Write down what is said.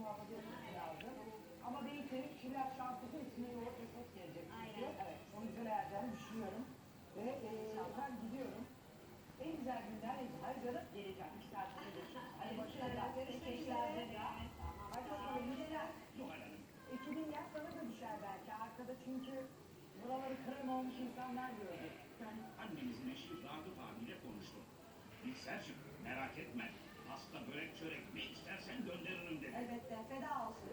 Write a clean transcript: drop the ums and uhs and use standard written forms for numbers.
muhafaza etmesi lazım. Ama Beyterik şimdi şanslısı içine yoğurt ve sos gelecek. Aynen. Evet. Onu güzel ayarlayacağını düşünüyorum. Ve ben gidiyorum. En güzel günler en güzel canım geleceğim. 2 saat sonra görüşürüz. Hadi başarılar. Görüşmek üzere. Hadi bakalım. Neler? Zuhal Hanım, Ekibin yer sana da düşer belki. Arkada çünkü buraları krem olmuş insanlar gördük. ben annemizin eşi Ragıp abiyle konuştum. Bilserciğim merak etme. Hasta börek çörek ne istersen gönderirim dedi. Elbette feda olsun.